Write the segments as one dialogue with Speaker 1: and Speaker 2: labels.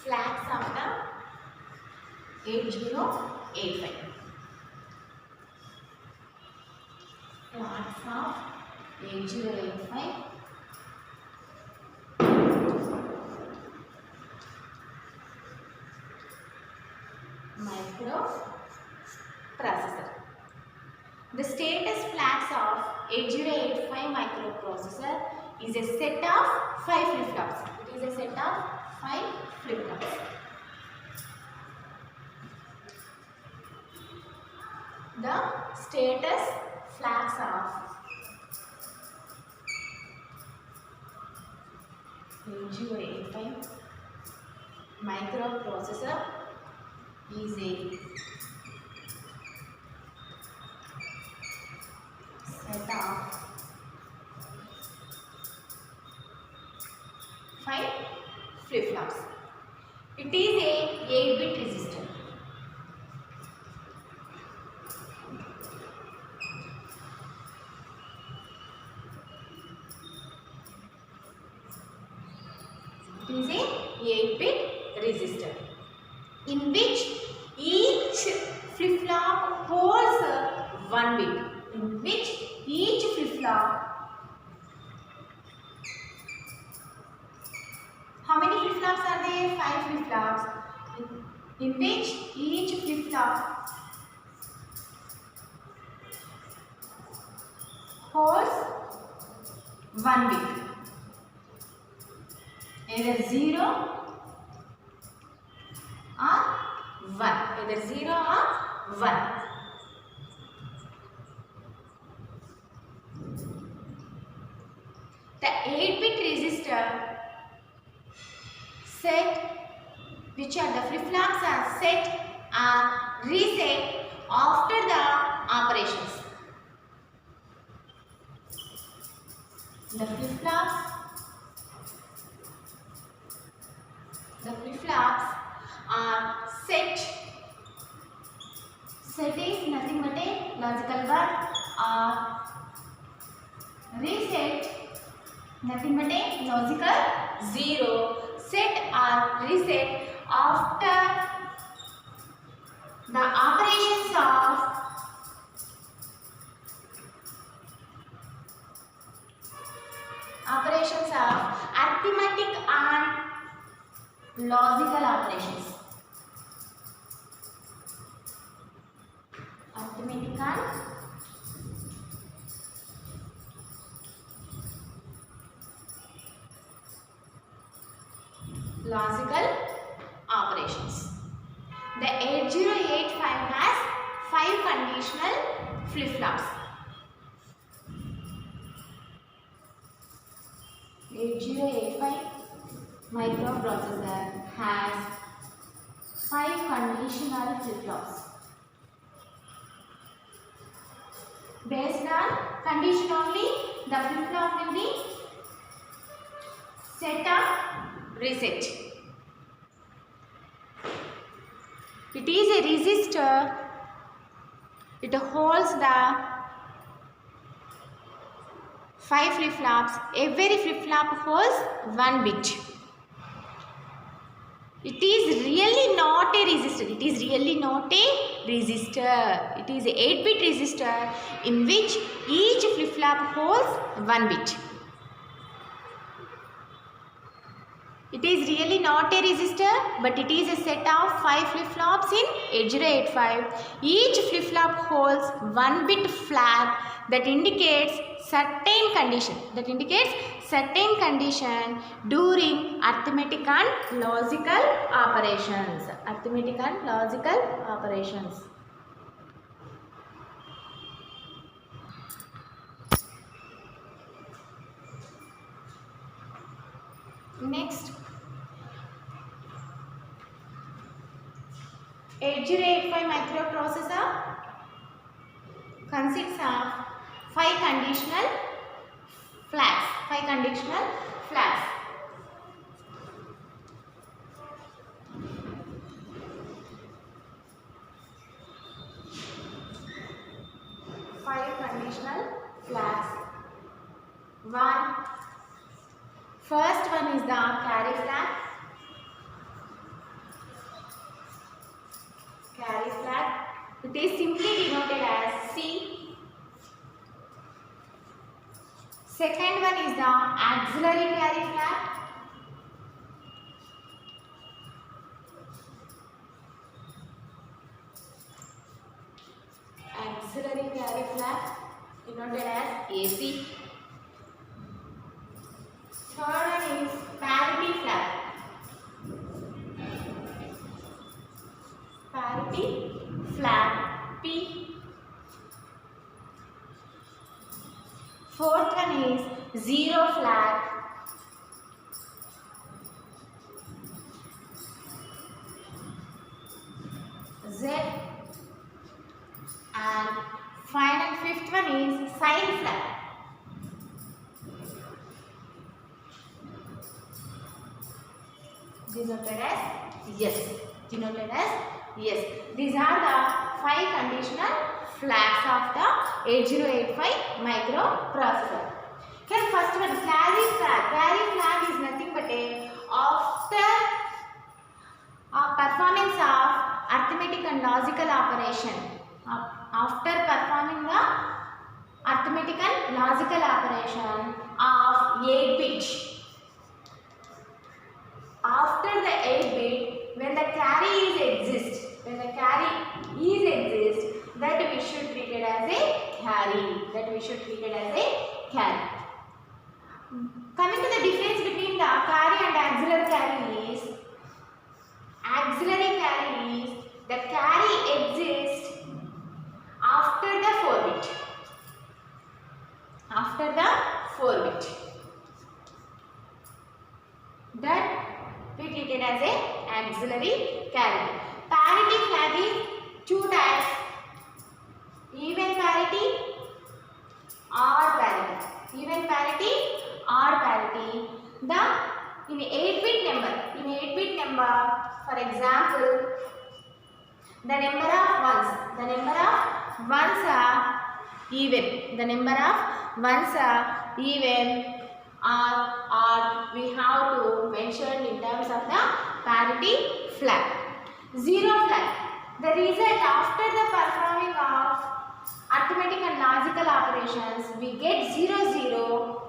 Speaker 1: flags of the 8085. Flags of 8085 microprocessor. The status flags of 8085 microprocessor is a set of 5 flip-flops. It is a set of 5 flip-flops. The status flags of 8085 microprocessor is a set of 5 flip-flops. It is a 8-bit resistor. It is a 8-bit resistor in which each flip-flop holds 1 bit. In which each flip-flop, how many flip-flops are there? 5 flip-flops. In which each flip-flop holds 1 bit, either 0 or 1, either 0 or 1. The 8-bit resistor set, which are the flip-flops are set or reset after the operations. The flip-flops are set. Set is nothing but a logical word, or reset nothing but a logical 0. Set or reset after the operations of arithmetic and logical operations. Arithmetic and logical operations. The 8085 has 5 conditional flip-flops. 8085 microprocessor has 5 conditional flip-flops. Based on condition only, the flip-flop will be set or reset. It is a resistor. It holds the 5 flip-flops. Every flip-flop holds 1 bit. It is really not a resistor. It is really not a resistor. It is a 8-bit resistor in which each flip-flop holds 1 bit. It is really not a resistor, but it is a set of 5 flip-flops in 8085. Each flip-flop holds 1 bit flag that indicates certain condition. During arithmetic and logical operations. Arithmetic and logical operations. Next, 8085 microprocessor consists of 5 conditional flags. 5 conditional flags. First one is the carry flag. carry flag. It is simply denoted as C. Second one is the auxiliary carry flag. Auxiliary carry flag denoted as AC. Third one is parity flag. Parity flag P. Fourth one is zero flag. Z. And final fifth one is sign flag. Denoted as yes. Denoted as yes. These are the 5 conditional flags of the 8085 microprocessor. Okay, first one, carry flag. Carry flag is nothing but a after performance of arithmetic and logical operation. After performing the arithmetic and logical operation of 8-bit. After the 8-bit, when the carry exists, that we should treat it as a carry. Coming to the difference between the carry and auxiliary carry is, the carry exists after the 4-bit. That we treat it as a auxiliary carry. Parity flag is 2 types: even parity, odd parity. Even parity, odd parity. In 8-bit number, for example, the number of ones are even. The number of ones are even or odd. We have to mention in terms of the parity flag. Zero flag. The result after the performing of arithmetic and logical operations, we get 0, 0.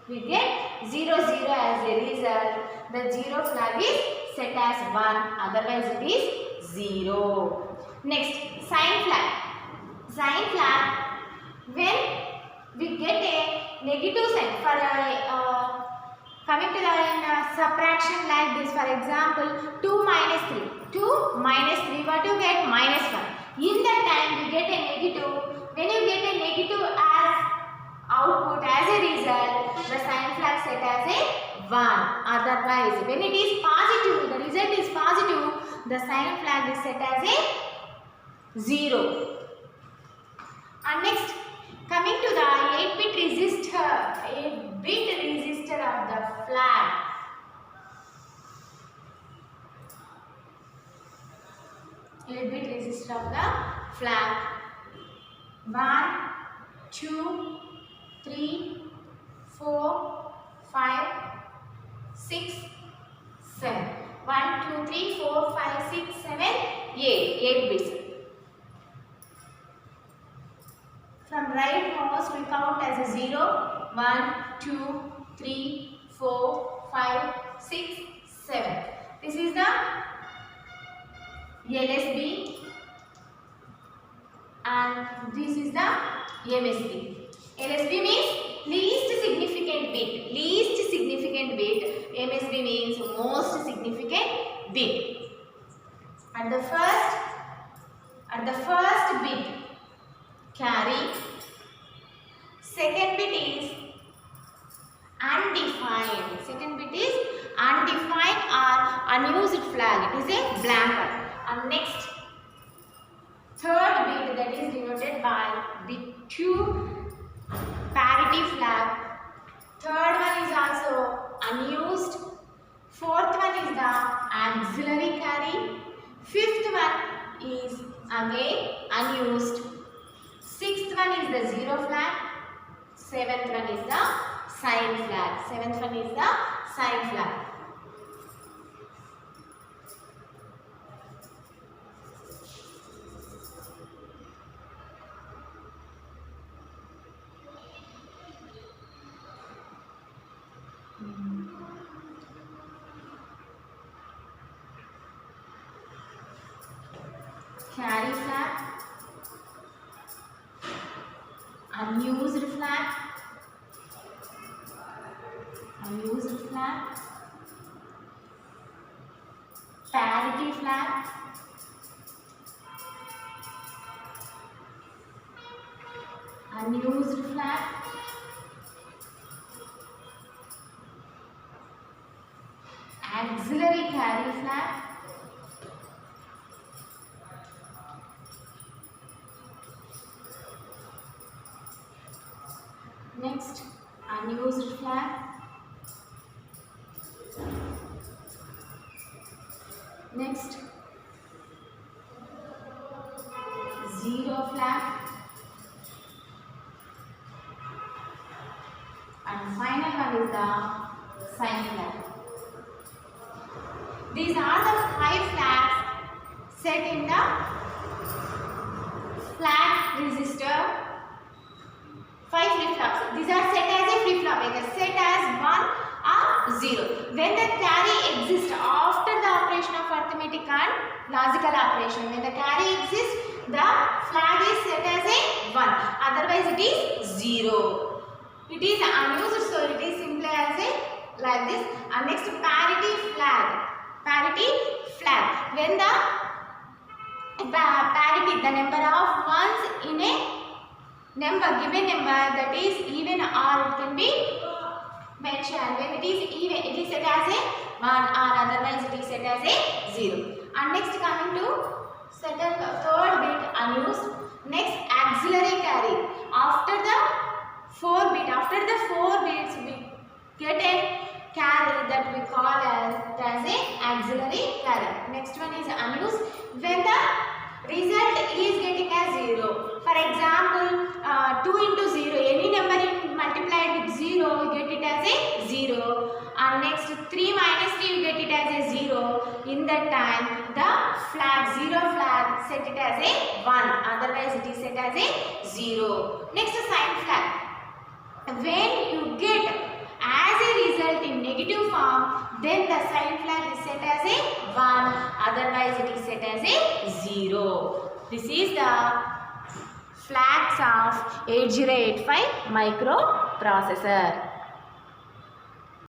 Speaker 1: We get 0, 0 as a result. The zero flag is set as 1. Otherwise, it is 0. Next, sign flag. Sign flag. When we get a negative sign for coming to the subtraction like this, for example, 2 minus 3. 2 minus 3, what you get? Minus 1. In that time, we get a negative. When you get a negative as output, as a result, the sign flag set as a 1. Otherwise, when it is positive, the result is positive, the sign flag is set as a 0. And next, coming to the 8-bit resistor of the flag. Resistor of the flag. 1, 2, 3, 4, 5, 6, 7. 1, 2, 3, 4, 5, 6, 7, 8 bits. From rightmost we count as a 0. 1, 2, 3, 4, 5, 6, 7. This is the LSB and this is the MSB. LSB means least significant bit. Least significant bit. MSB means most significant bit. At the first bit, carry. Second bit is undefined. Second bit is undefined or unused flag. It is a blank one. And next, third bit, that is denoted by bit 2, parity flag. Third one is also unused. Fourth one is the auxiliary carry. Fifth one is again unused. Sixth one is the 0 flag. Seventh one is the sign flag. Seventh one is the sign flag. carry flag, unused flag, parity flag, unused flag, auxiliary carry flag, next unused flag, next zero flag, and final one is the sign flag. These are the 5 flags set in the flag register. 5 flip-flops. These are set as a flip-flop, either set as 1 or 0. When the carry exists after the operation of arithmetic and logical operation, when the carry exists, the flag is set as a 1. Otherwise, it is 0. It is unused, so it is simply as a like this. And next, parity flag. Parity flag. When the parity, the number of ones in a given number, that is even or it can be mentioned. When it is even, it is set as a 1, or otherwise it is set as a 0. And next, coming to third bit, unused. Next, auxiliary carry. After the 4 bits we get a carry that we call as a auxiliary carry. Next one is unused. When the result is getting as 0. For example, 2 into 0, any number multiplied with 0, you get it as a 0. And next, 3 minus 3, you get it as a 0. In that time, the flag, 0 flag, set it as a 1. Otherwise, it is set as a 0. Next, sign flag. When you get as a result in negative form, then the sign flag is set as a 1. Otherwise, it is set as a 0. This is the flags of 8085 microprocessor.